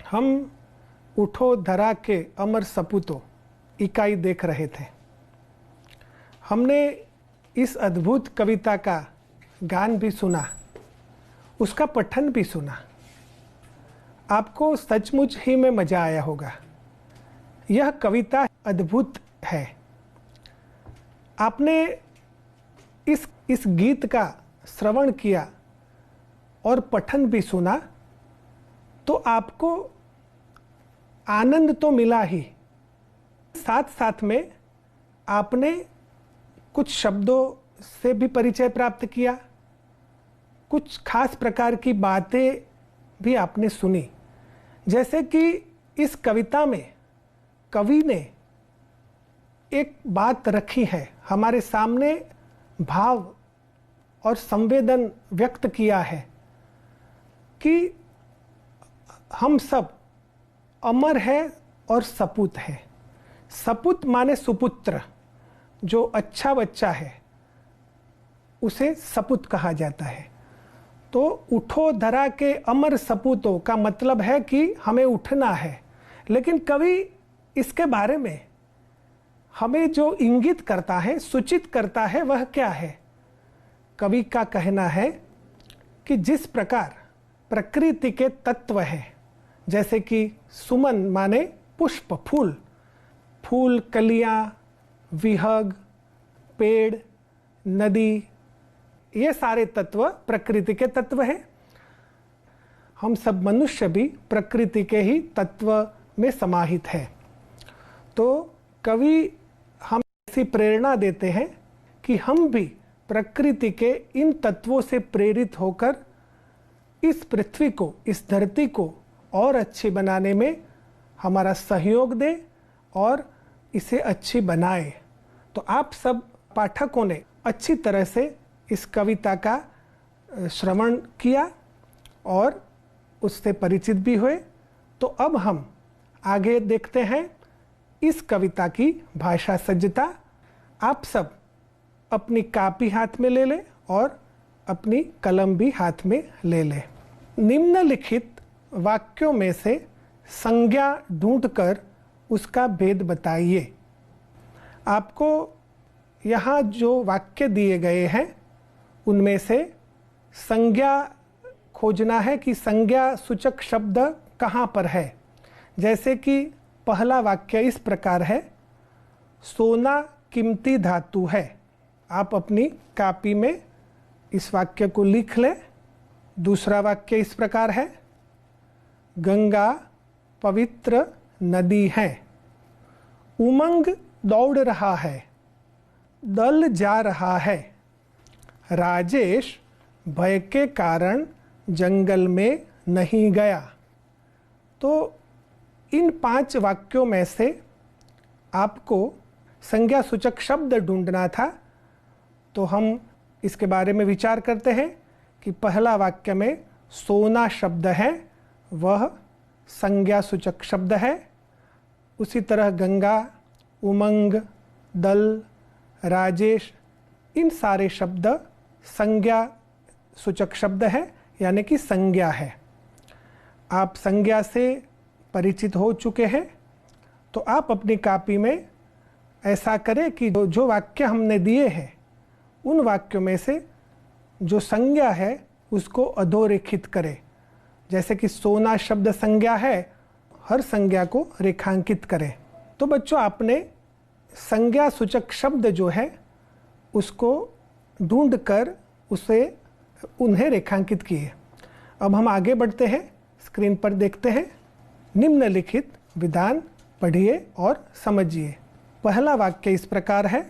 हम उठो धरा के अमर सपूतो इकाई देख रहे थे। हमने इस अद्भुत कविता का गान भी सुना, उसका पठन भी सुना। आपको सचमुच ही में मज़ा आया होगा। यह कविता अद्भुत है। आपने इस गीत का श्रवण किया और पठन भी सुना तो आपको आनंद तो मिला ही, साथ साथ में आपने कुछ शब्दों से भी परिचय प्राप्त किया, कुछ खास प्रकार की बातें भी आपने सुनी। जैसे कि इस कविता में कवि ने एक बात रखी है, हमारे सामने भाव और संवेदन व्यक्त किया है कि हम सब अमर है और सपूत है। सपूत माने सुपुत्र, जो अच्छा बच्चा है उसे सपूत कहा जाता है। तो उठो धरा के अमर सपूतों का मतलब है कि हमें उठना है। लेकिन कवि इसके बारे में हमें जो इंगित करता है, सूचित करता है, वह क्या है? कवि का कहना है कि जिस प्रकार प्रकृति के तत्व हैं, जैसे कि सुमन माने पुष्प, फूल, फूल, कलियाँ, विहग, पेड़, नदी, ये सारे तत्व प्रकृति के तत्व हैं। हम सब मनुष्य भी प्रकृति के ही तत्व में समाहित हैं। तो कवि हम ऐसी प्रेरणा देते हैं कि हम भी प्रकृति के इन तत्वों से प्रेरित होकर इस पृथ्वी को, इस धरती को और अच्छी बनाने में हमारा सहयोग दें और इसे अच्छी बनाएं। तो आप सब पाठकों ने अच्छी तरह से इस कविता का श्रवण किया और उससे परिचित भी हुए। तो अब हम आगे देखते हैं इस कविता की भाषा सज्जता। आप सब अपनी कापी हाथ में ले लें और अपनी कलम भी हाथ में ले लें। निम्नलिखित वाक्यों में से संज्ञा ढूंढकर उसका भेद बताइए। आपको यहाँ जो वाक्य दिए गए हैं उनमें से संज्ञा खोजना है कि संज्ञा सूचक शब्द कहाँ पर है। जैसे कि पहला वाक्य इस प्रकार है, सोना कीमती धातु है। आप अपनी कापी में इस वाक्य को लिख लें। दूसरा वाक्य इस प्रकार है, गंगा पवित्र नदी है। उमंग दौड़ रहा है, दल जा रहा है। राजेश भय के कारण जंगल में नहीं गया। तो इन 5 वाक्यों में से आपको संज्ञा सूचक शब्द ढूंढना था। तो हम इसके बारे में विचार करते हैं कि पहला वाक्य में सोना शब्द है, वह संज्ञा सूचक शब्द है। उसी तरह गंगा, उमंग, दल, राजेश, इन सारे शब्द संज्ञा सूचक शब्द है, यानी कि संज्ञा है। आप संज्ञा से परिचित हो चुके हैं। तो आप अपनी कापी में ऐसा करें कि जो वाक्य हमने दिए हैं उन वाक्यों में से जो संज्ञा है उसको अधोरेखित करें। जैसे कि सोना शब्द संज्ञा है, हर संज्ञा को रेखांकित करें। तो बच्चों, आपने संज्ञा सूचक शब्द जो है उसको ढूंढकर उन्हें रेखांकित किए। अब हम आगे बढ़ते हैं, स्क्रीन पर देखते हैं। निम्नलिखित विधान पढ़िए और समझिए। पहला वाक्य इस प्रकार है,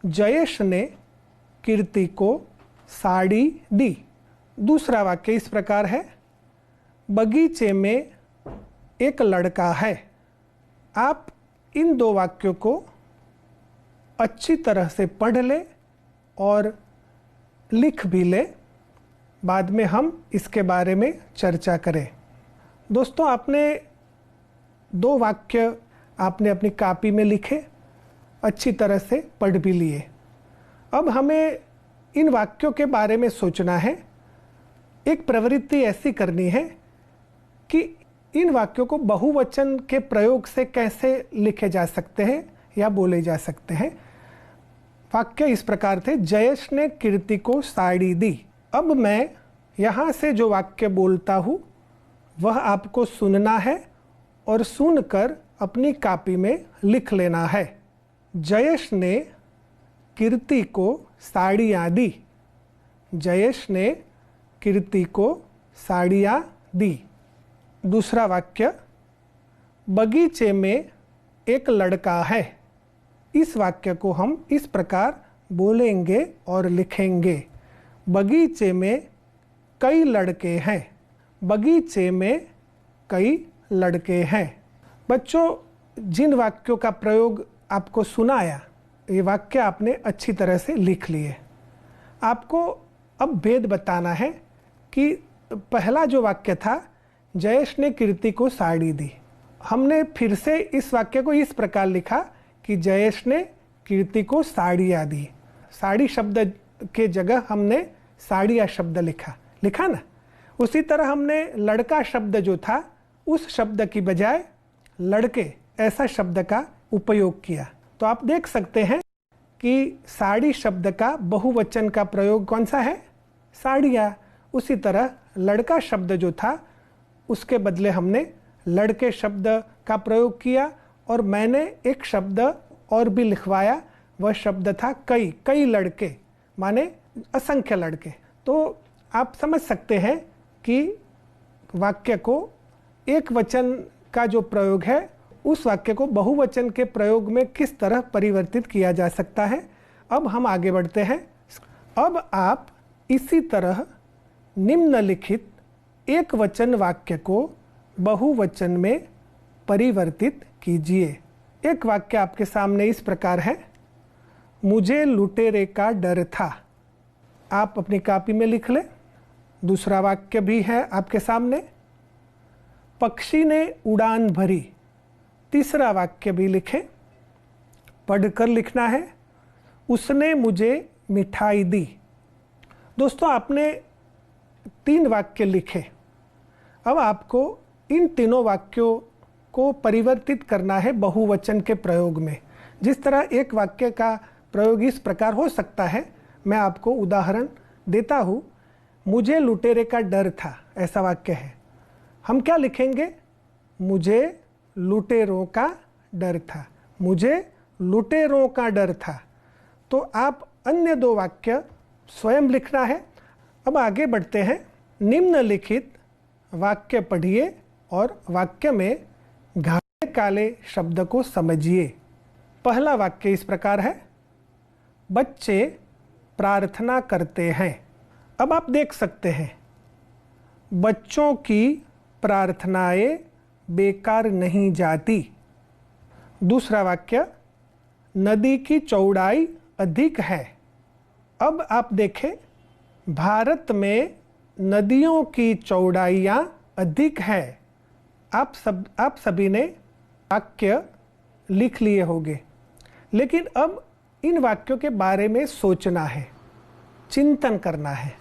जयेश ने कीर्ति को साड़ी दी। दूसरा वाक्य इस प्रकार है, बगीचे में एक लड़का है। आप इन 2 वाक्यों को अच्छी तरह से पढ़ लें और लिख भी लें। बाद में हम इसके बारे में चर्चा करें। दोस्तों, आपने 2 वाक्य आपने अपनी कापी में लिखे, अच्छी तरह से पढ़ भी लिए। अब हमें इन वाक्यों के बारे में सोचना है। एक प्रवृत्ति ऐसी करनी है कि इन वाक्यों को बहुवचन के प्रयोग से कैसे लिखे जा सकते हैं या बोले जा सकते हैं। वाक्य इस प्रकार थे, जयेश ने कीर्ति को साड़ी दी। अब मैं यहाँ से जो वाक्य बोलता हूँ वह आपको सुनना है और सुनकर अपनी कॉपी में लिख लेना है। जयेश ने कीर्ति को साड़ियाँ दी। जयेश ने कीर्ति को साड़ियाँ दी। दूसरा वाक्य, बगीचे में एक लड़का है। इस वाक्य को हम इस प्रकार बोलेंगे और लिखेंगे, बगीचे में कई लड़के हैं। बगीचे में कई लड़के हैं। बच्चों, जिन वाक्यों का प्रयोग आपको सुनाया, ये वाक्य आपने अच्छी तरह से लिख लिए। आपको अब भेद बताना है कि पहला जो वाक्य था, जयेश ने कीर्ति को साड़ी दी, हमने फिर से इस वाक्य को इस प्रकार लिखा कि जयेश ने कीर्ति को साड़ियाँ दी। साड़ी शब्द के जगह हमने साड़ियाँ शब्द लिखा ना। उसी तरह हमने लड़का शब्द जो था, उस शब्द की बजाय लड़के ऐसा शब्द का उपयोग किया। तो आप देख सकते हैं कि साड़ी शब्द का बहुवचन का प्रयोग कौन सा है, साड़ियाँ। उसी तरह लड़का शब्द जो था, उसके बदले हमने लड़के शब्द का प्रयोग किया और मैंने एक शब्द और भी लिखवाया, वह शब्द था कई। कई लड़के माने असंख्य लड़के। तो आप समझ सकते हैं कि वाक्य को एक वचन का जो प्रयोग है, उस वाक्य को बहुवचन के प्रयोग में किस तरह परिवर्तित किया जा सकता है। अब हम आगे बढ़ते हैं। अब आप इसी तरह निम्नलिखित एक वचन वाक्य को बहुवचन में परिवर्तित कीजिए। एक वाक्य आपके सामने इस प्रकार है, मुझे लुटेरे का डर था। आप अपनी कॉपी में लिख लें। दूसरा वाक्य भी है आपके सामने, पक्षी ने उड़ान भरी। तीसरा वाक्य भी लिखें, पढ़कर लिखना है, उसने मुझे मिठाई दी। दोस्तों, आपने 3 वाक्य लिखे। अब आपको इन तीनों वाक्यों को परिवर्तित करना है बहुवचन के प्रयोग में। जिस तरह एक वाक्य का प्रयोग इस प्रकार हो सकता है, मैं आपको उदाहरण देता हूँ। मुझे लुटेरे का डर था, ऐसा वाक्य है। हम क्या लिखेंगे, मुझे लुटेरों का डर था। मुझे लुटेरों का डर था। तो आप अन्य 2 वाक्य स्वयं लिखना है। अब आगे बढ़ते हैं। निम्नलिखित वाक्य पढ़िए और वाक्य में घाटे काले शब्द को समझिए। पहला वाक्य इस प्रकार है, बच्चे प्रार्थना करते हैं। अब आप देख सकते हैं, बच्चों की प्रार्थनाएं बेकार नहीं जाती। दूसरा वाक्य, नदी की चौड़ाई अधिक है। अब आप देखें, भारत में नदियों की चौड़ाइयाँ अधिक है। आप सभी ने वाक्य लिख लिए होंगे, लेकिन अब इन वाक्यों के बारे में सोचना है, चिंतन करना है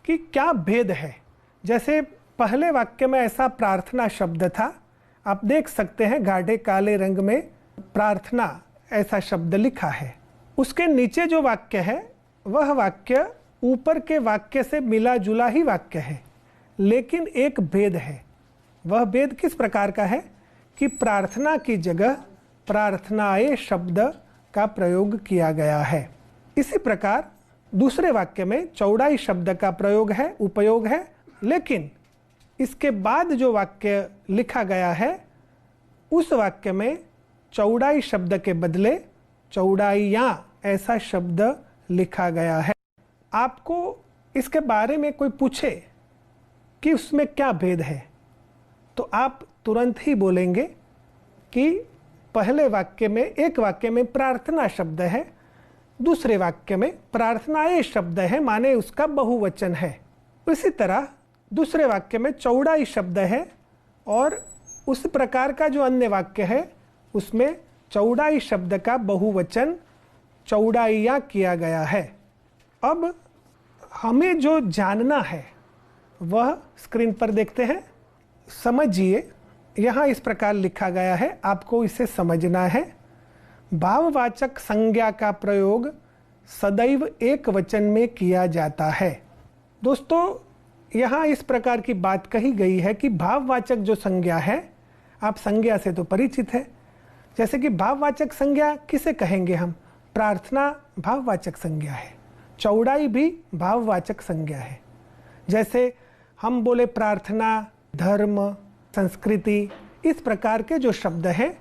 कि क्या भेद है। जैसे पहले वाक्य में ऐसा प्रार्थना शब्द था, आप देख सकते हैं गाढ़े काले रंग में प्रार्थना ऐसा शब्द लिखा है। उसके नीचे जो वाक्य है, वह वाक्य ऊपर के वाक्य से मिला जुला ही वाक्य है, लेकिन एक भेद है। वह भेद किस प्रकार का है कि प्रार्थना की जगह प्रार्थनाएं शब्द का प्रयोग किया गया है। इसी प्रकार दूसरे वाक्य में चौड़ाई शब्द का प्रयोग है, उपयोग है, लेकिन इसके बाद जो वाक्य लिखा गया है, उस वाक्य में चौड़ाई शब्द के बदले चौड़ाइयाँ ऐसा शब्द लिखा गया है। आपको इसके बारे में कोई पूछे कि उसमें क्या भेद है, तो आप तुरंत ही बोलेंगे कि पहले वाक्य में, एक वाक्य में प्रार्थना शब्द है, दूसरे वाक्य में प्रार्थनाएं शब्द है, माने उसका बहुवचन है। इसी तरह दूसरे वाक्य में चौड़ाई शब्द है और उस प्रकार का जो अन्य वाक्य है उसमें चौड़ाई शब्द का बहुवचन चौड़ाइयाँ किया गया है। अब हमें जो जानना है वह स्क्रीन पर देखते हैं। समझिए यहाँ इस प्रकार लिखा गया है, आपको इसे समझना है। भाववाचक संज्ञा का प्रयोग सदैव एक वचन में किया जाता है। दोस्तों, यहाँ इस प्रकार की बात कही गई है कि भाववाचक जो संज्ञा है, आप संज्ञा से तो परिचित है। जैसे कि भाववाचक संज्ञा किसे कहेंगे हम? प्रार्थना भाववाचक संज्ञा है, चौड़ाई भी भाववाचक संज्ञा है। जैसे हम बोले प्रार्थना, धर्म, संस्कृति, इस प्रकार के जो शब्द हैं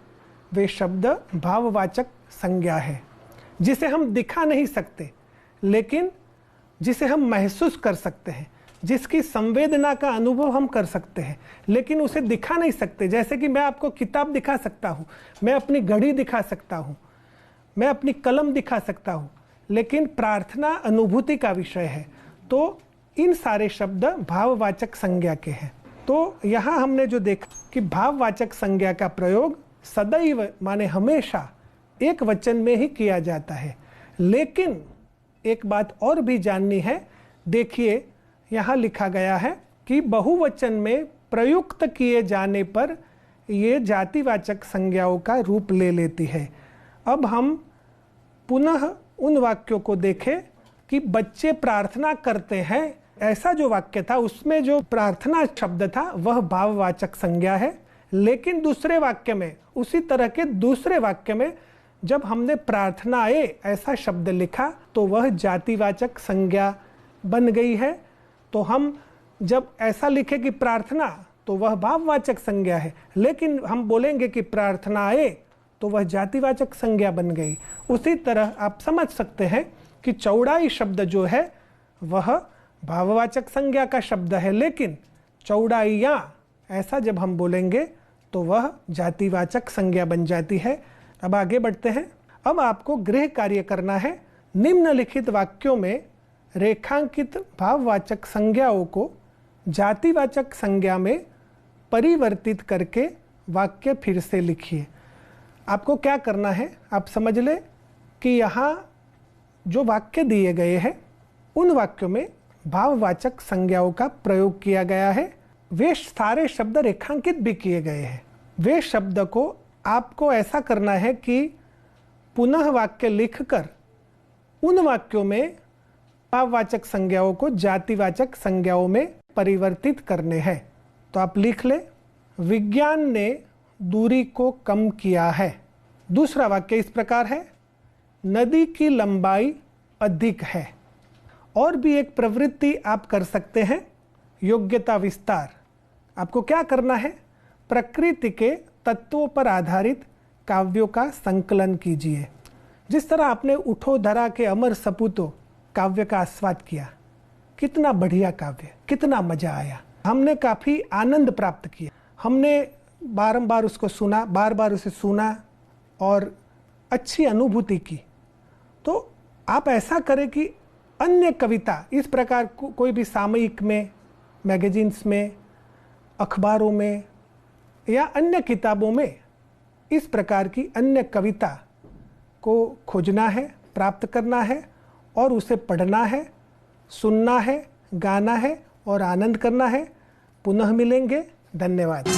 वे शब्द भाववाचक संज्ञा है, जिसे हम दिखा नहीं सकते लेकिन जिसे हम महसूस कर सकते हैं, जिसकी संवेदना का अनुभव हम कर सकते हैं लेकिन उसे दिखा नहीं सकते। जैसे कि मैं आपको किताब दिखा सकता हूँ, मैं अपनी घड़ी दिखा सकता हूँ, मैं अपनी कलम दिखा सकता हूँ, लेकिन प्रार्थना अनुभूति का विषय है। तो इन सारे शब्द भाववाचक संज्ञा के हैं। तो यहाँ हमने जो देखा कि भाववाचक संज्ञा का प्रयोग सदैव माने हमेशा एक वचन में ही किया जाता है। लेकिन एक बात और भी जाननी है। देखिए, यहाँ लिखा गया है कि बहुवचन में प्रयुक्त किए जाने पर ये जातिवाचक संज्ञाओं का रूप ले लेती है। अब हम पुनः उन वाक्यों को देखें कि बच्चे प्रार्थना करते हैं, ऐसा जो वाक्य था उसमें जो प्रार्थना शब्द था वह भाववाचक संज्ञा है। लेकिन दूसरे वाक्य में, उसी तरह के दूसरे वाक्य में जब हमने प्रार्थनाएं ऐसा शब्द लिखा तो वह जातिवाचक संज्ञा बन गई है। तो हम जब ऐसा लिखे कि प्रार्थना तो वह भाववाचक संज्ञा है, लेकिन हम बोलेंगे कि प्रार्थनाएं तो वह जातिवाचक संज्ञा बन गई। उसी तरह आप समझ सकते हैं कि चौड़ाई शब्द जो है वह भाववाचक संज्ञा का शब्द है, लेकिन चौड़ाइयाँ ऐसा जब हम बोलेंगे तो वह जातिवाचक संज्ञा बन जाती है। अब आगे बढ़ते हैं। अब आपको गृह कार्य करना है। निम्नलिखित वाक्यों में रेखांकित भाववाचक संज्ञाओं को जातिवाचक संज्ञा में परिवर्तित करके वाक्य फिर से लिखिए। आपको क्या करना है, आप समझ ले कि यहाँ जो वाक्य दिए गए हैं उन वाक्यों में भाववाचक संज्ञाओं का प्रयोग किया गया है। वे सारे शब्द रेखांकित भी किए गए हैं। वे शब्द को आपको ऐसा करना है कि पुनः वाक्य लिखकर उन वाक्यों में भाववाचक संज्ञाओं को जातिवाचक संज्ञाओं में परिवर्तित करने हैं। तो आप लिख ले, विज्ञान ने दूरी को कम किया है। दूसरा वाक्य इस प्रकार है, नदी की लंबाई अधिक है। और भी एक प्रवृत्ति आप कर सकते हैं, योग्यता विस्तार। आपको क्या करना है, प्रकृति के तत्वों पर आधारित काव्यों का संकलन कीजिए। जिस तरह आपने उठो धरा के अमर सपूतों काव्य का आस्वाद किया, कितना बढ़िया काव्य, कितना मजा आया, हमने काफ़ी आनंद प्राप्त किया, हमने बारंबार उसको सुना, बार बार उसे सुना और अच्छी अनुभूति की। तो आप ऐसा करें कि अन्य कविता इस प्रकार कोई भी सामयिक में, मैगजीन्स में, अखबारों में या अन्य किताबों में इस प्रकार की अन्य कविता को खोजना है, प्राप्त करना है और उसे पढ़ना है, सुनना है, गाना है और आनंद करना है। पुनः मिलेंगे। धन्यवाद।